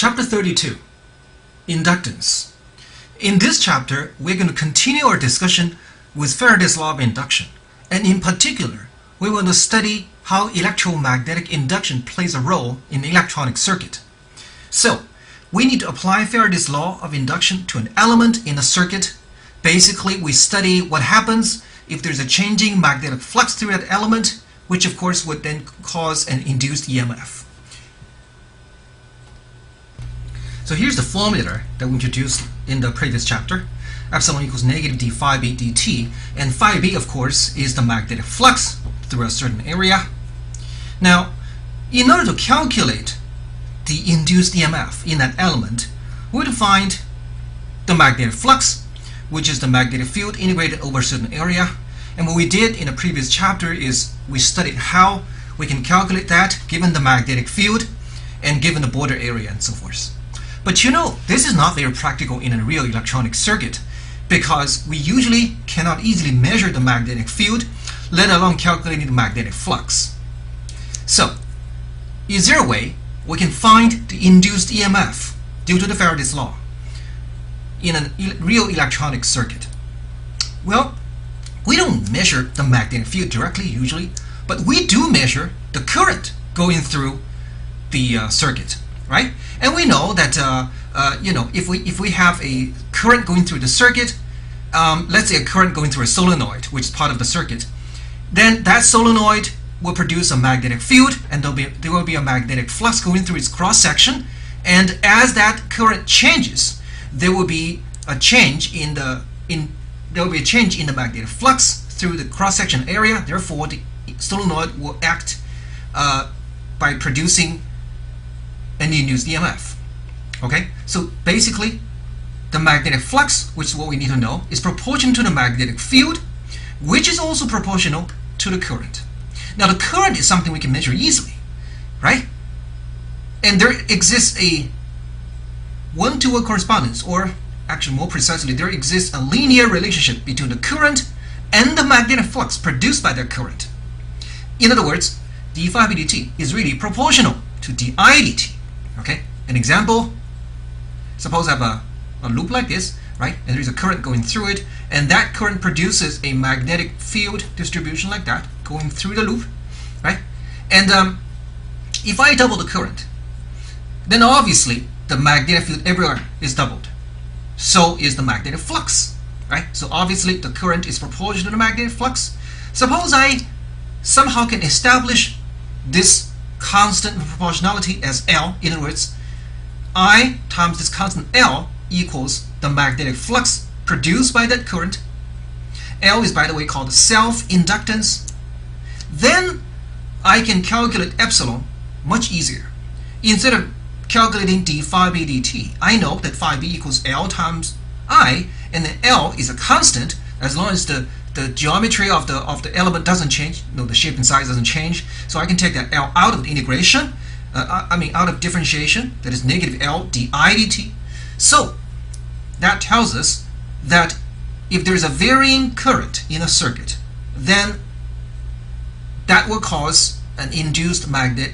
Chapter 32, Inductance. In this chapter, we're going to continue our discussion with Faraday's law of induction, and in particular, we want to study how electromagnetic induction plays a role in the electronic circuit. So, we need to apply Faraday's law of induction to an element in a circuit. Basically, we study what happens if there's a changing magnetic flux through that element, which of course would then cause an induced EMF. So here's the formula that we introduced in the previous chapter. Epsilon equals negative d phi b dt, and phi b, of course, is the magnetic flux through a certain area. Now, in order to calculate the induced EMF in that element, we would find the magnetic flux, which is the magnetic field integrated over a certain area. And what we did in the previous chapter is we studied how we can calculate that given the magnetic field and given the border area and so forth. But you know, this is not very practical in a real electronic circuit because we usually cannot easily measure the magnetic field, let alone calculating the magnetic flux. So, is there a way we can find the induced EMF due to the Faraday's law in a real electronic circuit? Well, we don't measure the magnetic field directly usually, but we do measure the current going through the circuit, right? And we know that if we have a current going through the circuit, let's say a current going through a solenoid, which is part of the circuit, then that solenoid will produce a magnetic field, and there will be a magnetic flux going through its cross section. And as that current changes, there will be a change in the magnetic flux through the cross section area. Therefore, the solenoid will act by producing an induced EMF. Okay, so basically the magnetic flux, which is what we need to know, is proportional to the magnetic field, which is also proportional to the current. Now the current is something we can measure easily, right? And there exists a one-to-one correspondence, or actually more precisely, there exists a linear relationship between the current and the magnetic flux produced by that current. In other words, d phi b dt is really proportional to di dt. Okay, an example, suppose I have a loop like this, right, and there's a current going through it, and that current produces a magnetic field distribution like that going through the loop, right? And if I double the current, then obviously the magnetic field everywhere is doubled. So is the magnetic flux, right? So obviously the current is proportional to the magnetic flux. Suppose I somehow can establish this constant proportionality as L. In other words, I times this constant L equals the magnetic flux produced by that current. L is, by the way, called self-inductance. Then I can calculate epsilon much easier. Instead of calculating d phi b dt, I know that phi b equals L times I, and then L is a constant as long as the geometry of the element doesn't change, the shape and size doesn't change. So I can take that L out of the integration, out of differentiation, that is negative L di dt. So that tells us that if there is a varying current in a circuit, then that will cause an induced EMF,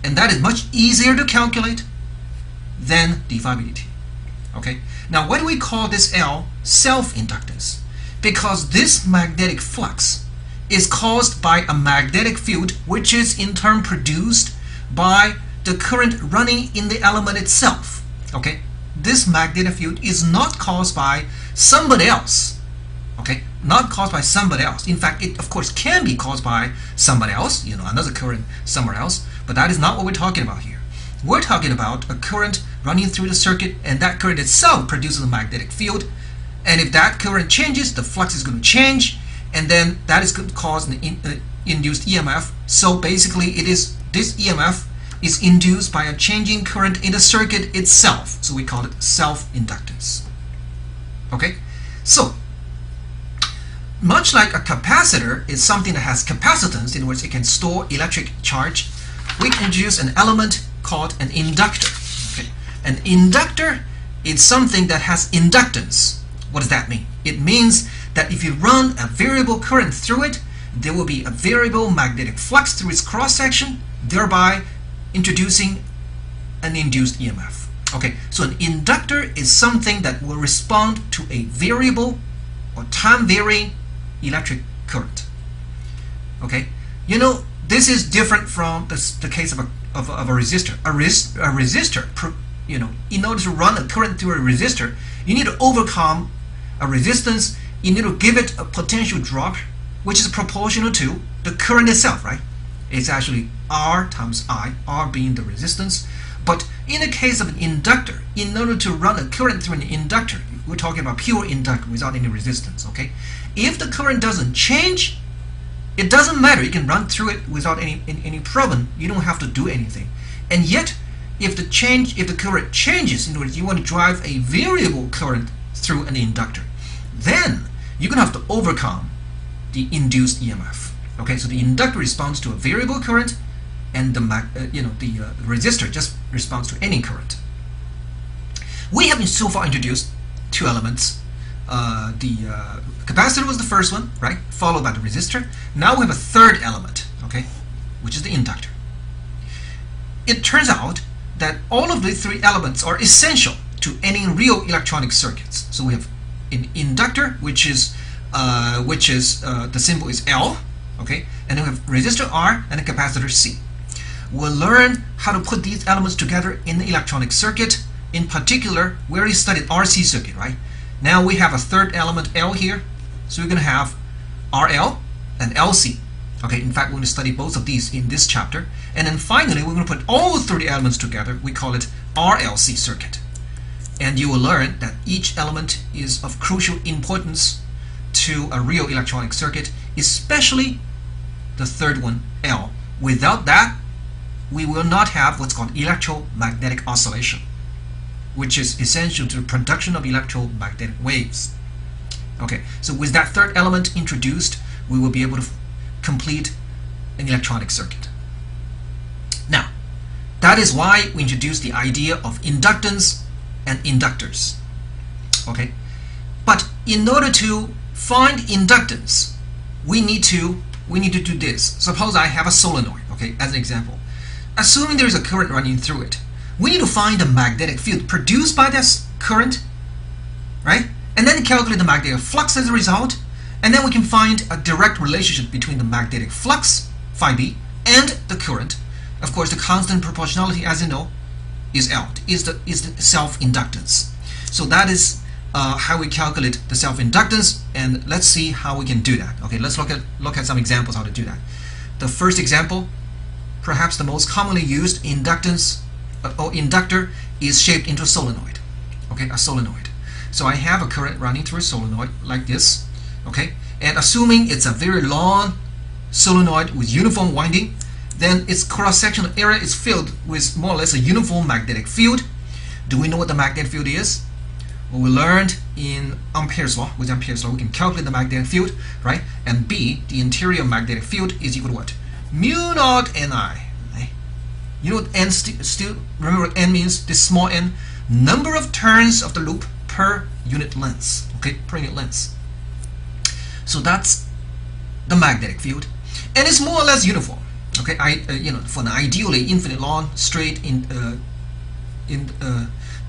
and that is much easier to calculate than d phi b dt. Okay. Now, why do we call this L self-inductance? Because this magnetic flux is caused by a magnetic field, which is in turn produced by the current running in the element itself. Okay, this magnetic field is not caused by somebody else. Okay, not caused by somebody else. In fact, it of course can be caused by somebody else, another current somewhere else, but that is not what we're talking about here. We're talking about a current running through the circuit, and that current itself produces a magnetic field. And if that current changes, the flux is going to change, and then that is going to cause an induced EMF. So basically, this EMF is induced by a changing current in the circuit itself. So we call it self-inductance. Okay, so much like a capacitor is something that has capacitance, in which it can store electric charge, we can introduce an element called an inductor. Okay. An inductor is something that has inductance. What does that mean? It means that if you run a variable current through it, there will be a variable magnetic flux through its cross-section, thereby introducing an induced EMF. Okay, so an inductor is something that will respond to a variable or time-varying electric current. Okay, you know, this is different from the case of a resistor. A resistor, you know, in order to run a current through a resistor, you need to overcome a resistance. You need to give it a potential drop, which is proportional to the current itself, right? It's actually R times I, R being the resistance. But in the case of an inductor, in order to run a current through an inductor, we're talking about pure inductor without any resistance, okay? If the current doesn't change, it doesn't matter. You can run through it without any problem. You don't have to do anything. And yet, if the current changes, in other words, you want to drive a variable current through an inductor, then you're going to have to overcome the induced EMF. Okay, so the inductor responds to a variable current, and the resistor just responds to any current. We have so far introduced two elements. The capacitor was the first one, right? Followed by the resistor. Now we have a third element, okay, which is the inductor. It turns out that all of the three elements are essential to any real electronic circuits. So we have an inductor, which is the symbol is L, okay, and then we have resistor R and a capacitor C. We'll learn how to put these elements together in the electronic circuit. In particular, we already studied RC circuit, right? Now we have a third element L here, so we're going to have RL and LC. Okay, in fact, we're going to study both of these in this chapter. And then finally, we're going to put all three elements together. We call it RLC circuit. And you will learn that each element is of crucial importance to a real electronic circuit, especially the third one, L. Without that, we will not have what's called electromagnetic oscillation, which is essential to the production of electromagnetic waves. Okay, so with that third element introduced, we will be able to complete an electronic circuit. Now, that is why we introduced the idea of inductance and inductors. Okay, but in order to find inductance, we need to do this. Suppose I have a solenoid, okay, as an example. Assuming there is a current running through it, we need to find the magnetic field produced by this current, right? And then calculate the magnetic flux as a result, and then we can find a direct relationship between the magnetic flux, phi b, and the current. Of course, the constant proportionality, as you know, is L, is the self-inductance. So that is how we calculate the self-inductance, and let's see how we can do that. Okay, let's look at some examples how to do that. The first example, perhaps the most commonly used inductance or inductor, is shaped into a solenoid. Okay, a solenoid. So I have a current running through a solenoid like this. Okay, and assuming it's a very long solenoid with uniform winding, then its cross-sectional area is filled with more or less a uniform magnetic field. Do we know what the magnetic field is? Well, we learned in Ampere's law. With Ampere's law, we can calculate the magnetic field, right? And B, the interior magnetic field, is equal to what? Mu naught Ni. Right? You know what N still remember what N means? This small n, number of turns of the loop per unit length. Okay, per unit length. So that's the magnetic field, and it's more or less uniform. Okay, for an ideally infinite long straight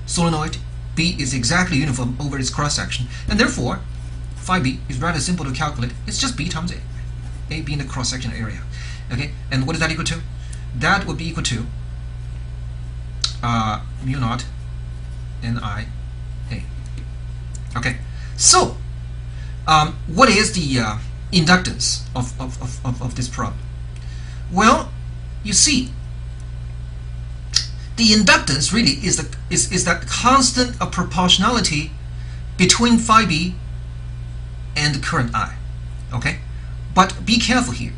solenoid, B is exactly uniform over its cross section, and therefore phi b is rather simple to calculate. It's just B times A being the cross section area. Okay, and what is that equal to? That would be equal to mu naught Ni A. Okay, so what is the inductance of this problem? Well, you see, the inductance really is that constant of proportionality between phi b and the current I. Okay, but be careful here.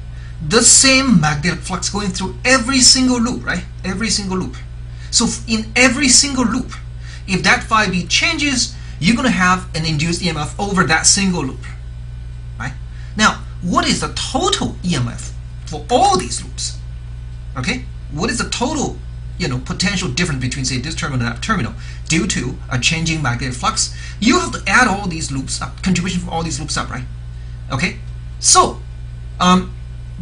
The same magnetic flux going through every single loop, right? Every single loop. So in every single loop, if that phi b changes, you're going to have an induced EMF over that single loop, right? Now, what is the total EMF for all these loops? Okay, what is the total, potential difference between, say, this terminal and that terminal due to a changing magnetic flux? You have to add all these loops up, contribution from all these loops up, right? Okay, so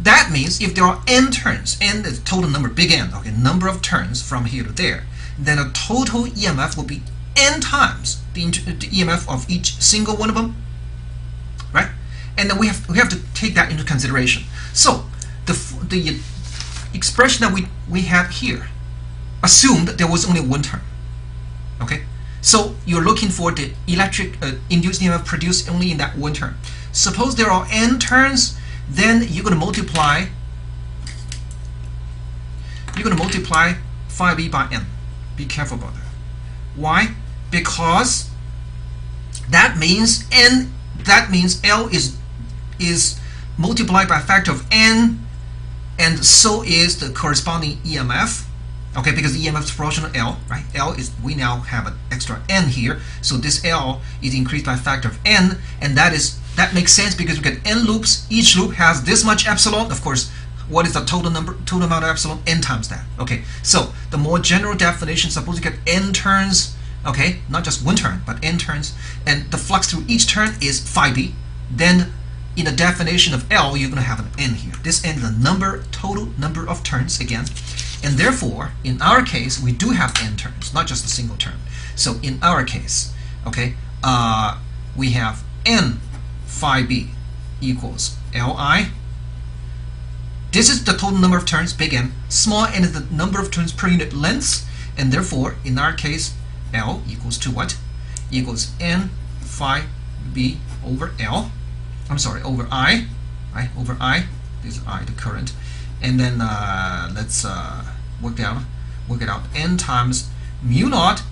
That means if there are n turns, n is total number, big N, okay, number of turns from here to there, then the total EMF will be n times the EMF of each single one of them, right? And then we have to take that into consideration. So the expression that we had here assumed that there was only one turn. Okay, so you're looking for the electric induced EMF produced only in that one turn. Suppose there are n turns, then you're going to multiply phi b by n. Be careful about that. Why? Because that means L is multiplied by a factor of n, and so is the corresponding EMF. Okay, because the EMF is proportional to L, right? L is, we now have an extra n here, so this L is increased by a factor of n, and that makes sense because we get n loops. Each loop has this much epsilon. Of course, what is the total amount of epsilon? N times that. Okay, so the more general definition, suppose you get n turns. Okay, not just one turn, but n turns, and the flux through each turn is phi b. Then in the definition of L, you're going to have an n here. This n is the total number of turns again, and therefore, in our case, we do have n turns, not just a single turn. So in our case, okay, we have n phi b equals Li. This is the total number of turns, big N. Small n is the number of turns per unit length, and therefore, in our case, L equals to what? Equals n phi b over L. I'm sorry, over I, right? Over I. This is I, the current, and then let's work it out. N times mu naught.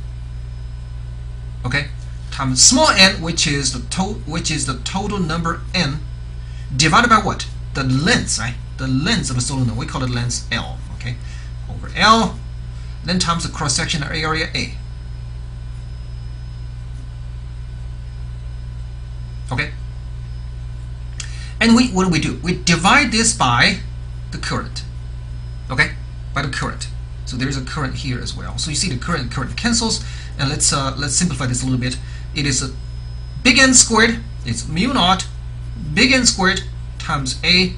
Okay, times small n, which is the total number n, divided by what? The length, right? The length of the solenoid. We call it length L. Okay, over L, then times the cross-sectional area A. Okay, and what do we do? We divide this by the current. Okay, by the current. So there is a current here as well. So you see the current cancels, and let's simplify this a little bit. It is a big N squared. It's mu naught big N squared times A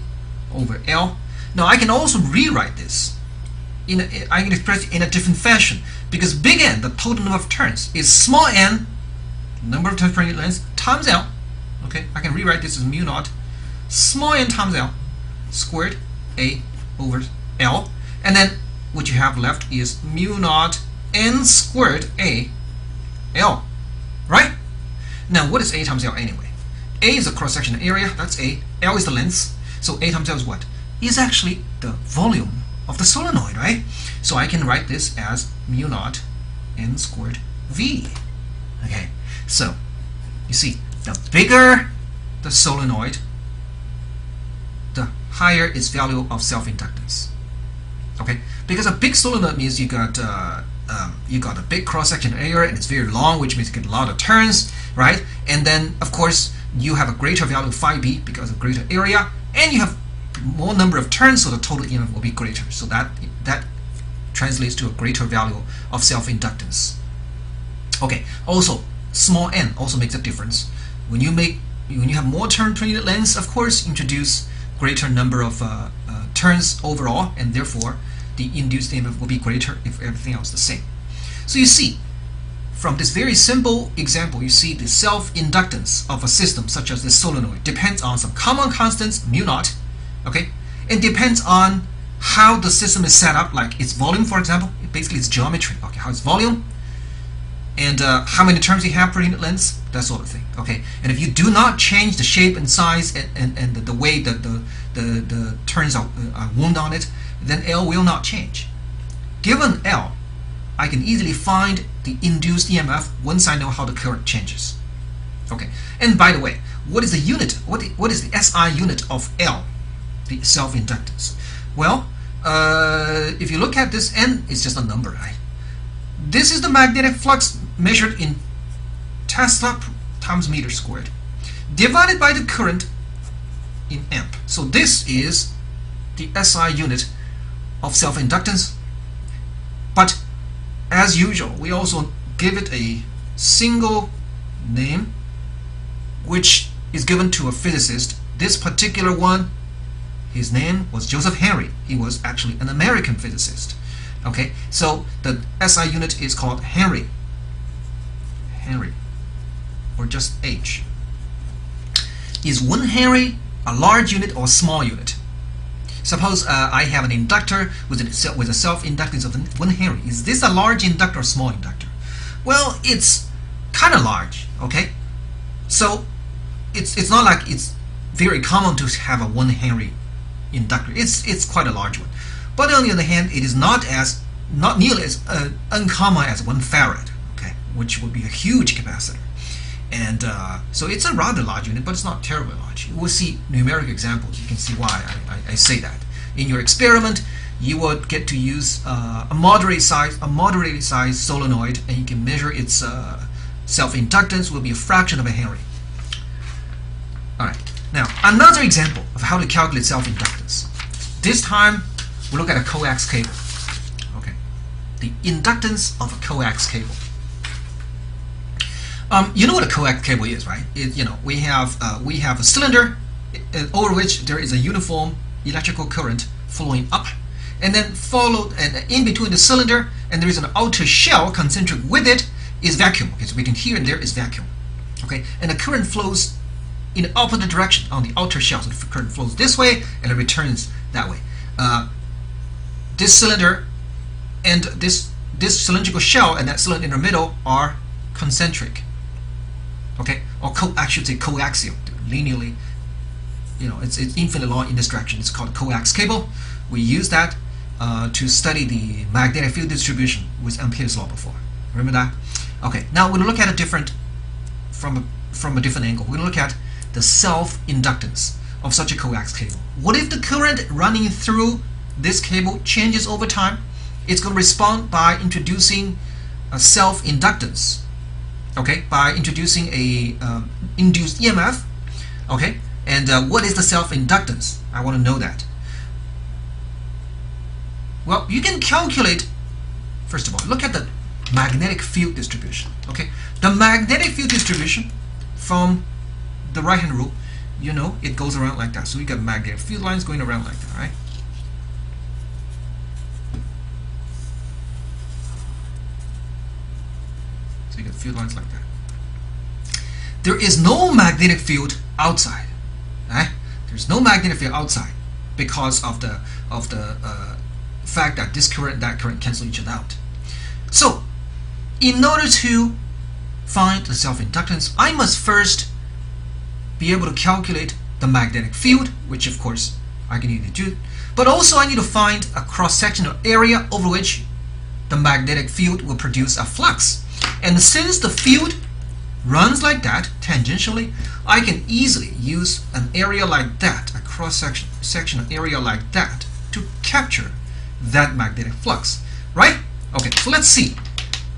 over L. Now I can also rewrite this. I can express it in a different fashion, because big N, the total number of turns, is small n, number of turns per unit length, times L. Okay, I can rewrite this as mu naught small n times L squared A over L, and then what you have left is mu naught n squared A L, right? Now what is A times L anyway? A is the cross-sectional area, that's A. L is the length, so A times L is what? Is actually the volume of the solenoid, right? So I can write this as mu naught n squared V. Okay, so you see, the bigger the solenoid, the higher its value of self-inductance. Okay, because a big solenoid means you got a big cross-section area, and it's very long, which means you get a lot of turns, right? And then of course you have a greater value of phi b because of greater area, and you have more number of turns, so the total EMF will be greater. So that translates to a greater value of self-inductance. Okay, also small n also makes a difference. When you have more turn per unit length, of course, introduce greater number of turns overall, and therefore the induced EMF will be greater if everything else is the same. So you see, from this very simple example, you see the self-inductance of a system such as this solenoid depends on some common constants, mu naught, okay? It depends on how the system is set up, like its volume, for example. Basically, its geometry, okay? How its volume, and how many turns you have per unit length, that sort of thing, okay? And if you do not change the shape and size and the way that the turns are wound on it, then L will not change. Given L, I can easily find the induced EMF once I know how the current changes. Okay, and by the way, what is the unit? What is the SI unit of L, the self-inductance? Well, if you look at this, N is just a number, right? This is the magnetic flux measured in Tesla times meter squared, divided by the current in amp. So this is the SI unit of self-inductance. But as usual, we also give it a single name, which is given to a physicist. This particular one His name was Joseph Henry. He was actually an American physicist. Okay, so the SI unit is called Henry, or just H. Is 1 Henry a large unit or a small unit? Suppose I have an inductor with a self-inductance of 1 Henry. Is this a large inductor or small inductor? Well, it's kind of large. Okay, so it's not like it's very common to have a 1 Henry inductor. It's quite a large one. But on the other hand, it is not nearly as uncommon as 1 farad. Okay, which would be a huge capacitor. And so it's a rather large unit, but it's not terribly large. We'll see numeric examples. You can see why I say that. In your experiment, you will get to use a moderately sized solenoid, and you can measure its self-inductance will be a fraction of a Henry. All right. Now another example of how to calculate self-inductance. This time we look at a coax cable. Okay, the inductance of a coax cable. You know what a coax cable is, right? We have a cylinder over which there is a uniform electrical current flowing up, and then in between the cylinder and there is an outer shell concentric with it is vacuum. Okay, so between here and there is vacuum. Okay, and the current flows in the opposite direction on the outer shell. So the current flows this way and it returns that way. This cylinder and this cylindrical shell and that cylinder in the middle are concentric. Okay, or I should say coaxial, linearly. It's infinitely long in this direction. It's called coax cable. We use that to study the magnetic field distribution with Ampere's law before. Remember that? Okay. Now we're going to look at it from a different angle. We're going to look at the self-inductance of such a coax cable. What if the current running through this cable changes over time? It's going to respond by introducing a self-inductance. Okay, by introducing a induced EMF. Okay, and what is the self-inductance? I want to know that. Well, you can calculate. First of all, look at the magnetic field distribution. Okay, the magnetic field distribution from the right-hand rule, it goes around like that. So we got magnetic field lines going around like that, right? So you got field lines like that. There is no magnetic field outside, right? There's no magnetic field outside because of the fact that this current and that current cancel each other out. So, in order to find the self-inductance, I must first be able to calculate the magnetic field, which of course I can either do, but also I need to find a cross-sectional area over which the magnetic field will produce a flux. And since the field runs like that, tangentially, I can easily use an area like that, a cross-sectional area like that, to capture that magnetic flux, right? Okay, so let's see.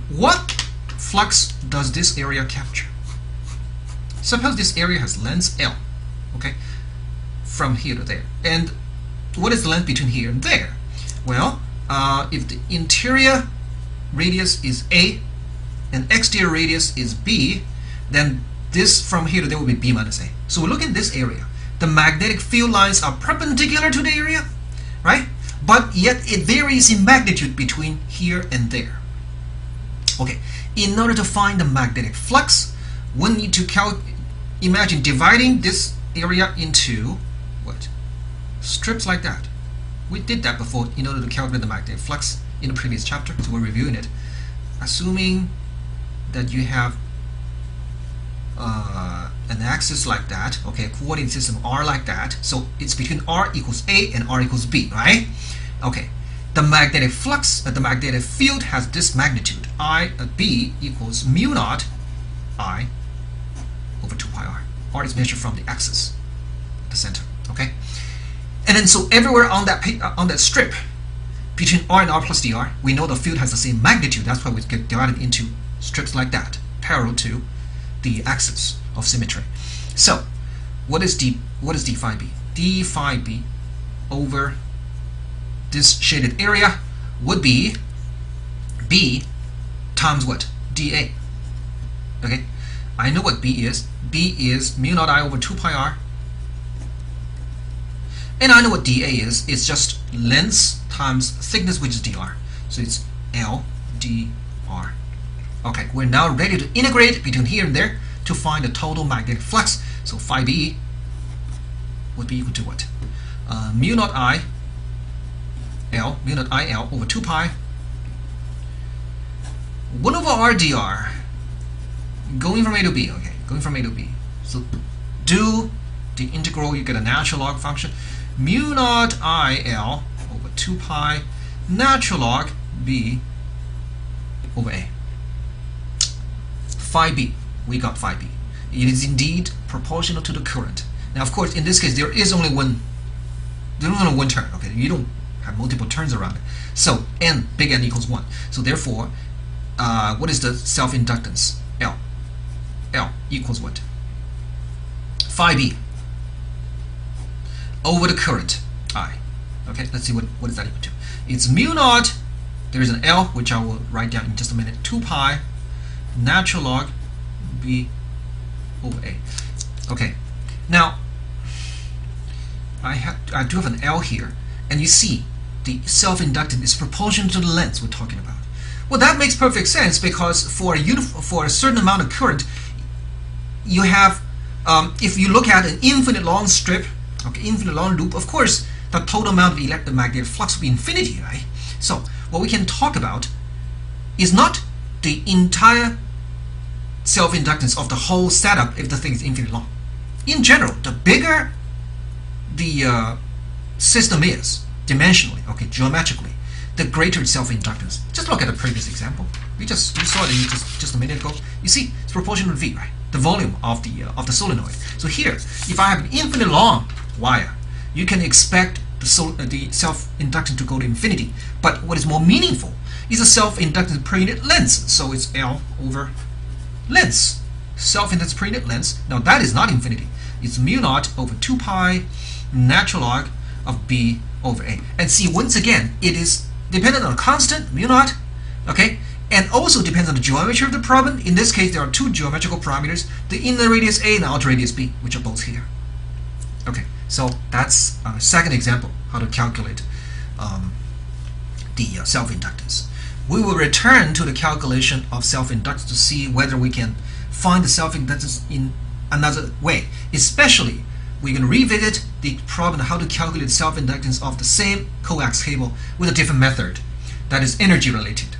What flux does this area capture? Suppose this area has length L, okay, from here to there. And what is the length between here and there? Well, if the interior radius is A and exterior radius is B, then this from here to there will be B minus A. So we look at this area. The magnetic field lines are perpendicular to the area, right? But yet it varies in magnitude between here and there. Okay, in order to find the magnetic flux, we need to imagine dividing this area into what? Strips like that. We did that before in order to calculate the magnetic flux in the previous chapter, so we're reviewing it. Assuming that you have an axis like that, okay, a coordinate system R like that, so it's between R equals A and R equals B, right? Okay, the magnetic flux, the magnetic field has this magnitude, B equals mu naught I over 2 pi R. R is measured from the axis, the center, okay? And then so everywhere on that strip between R and R plus dr, we know the field has the same magnitude. That's why we get divided into strips like that, parallel to the axis of symmetry. So, what is d phi b? D phi b over this shaded area would be b times what? dA. Okay, I know what b is. B is mu naught I over 2 pi r. And I know what dA is. It's just length times thickness, which is dr. So it's L dr. Okay, we're now ready to integrate between here and there to find the total magnetic flux. So phi b would be equal to what? Mu naught I L over 2 pi 1 over r dr, going from a to b. Okay, going from a to b. So do the integral, you get a natural log function. Mu naught I L over 2 pi natural log b over a. Phi b, we got phi b. It is indeed proportional to the current. Now, of course, in this case, there is only one turn. Okay, you don't have multiple turns around it. So n, big N equals 1. So therefore, what is the self-inductance? L. L equals what? Phi b over the current I. Okay, let's see what is that equal to. It's mu naught. There is an L, which I will write down in just a minute. 2 pi natural log b over a. Okay, now I do have an L here, and you see the self-inductance is proportional to the length we're talking about. Well, that makes perfect sense, because for a certain amount of current, you have if you look at an infinite long strip, okay, infinite long loop, of course the total amount of electromagnetic flux will be infinity, right? So what we can talk about is not the entire self-inductance of the whole setup if the thing is infinite long. In general, the bigger the system is dimensionally, okay, geometrically, the greater self-inductance. Just look at the previous example. We saw it just a minute ago. You see, it's proportional to V, right? The volume of the solenoid. So here, if I have an infinite long wire, you can expect the self-inductance to go to infinity. But what is more meaningful is the self-inductance per unit length. So it's L over length. Self-inductance per unit length. Now that is not infinity. It's mu naught over 2 pi natural log of b over a. And see, once again, it is dependent on a constant, mu naught, okay, and also depends on the geometry of the problem. In this case, there are two geometrical parameters, the inner radius a and outer radius b, which are both here. Okay, so that's a second example, how to calculate the self-inductance. We will return to the calculation of self-inductance to see whether we can find the self-inductance in another way. Especially, we're going to revisit the problem how to calculate self-inductance of the same coax cable with a different method that is energy related.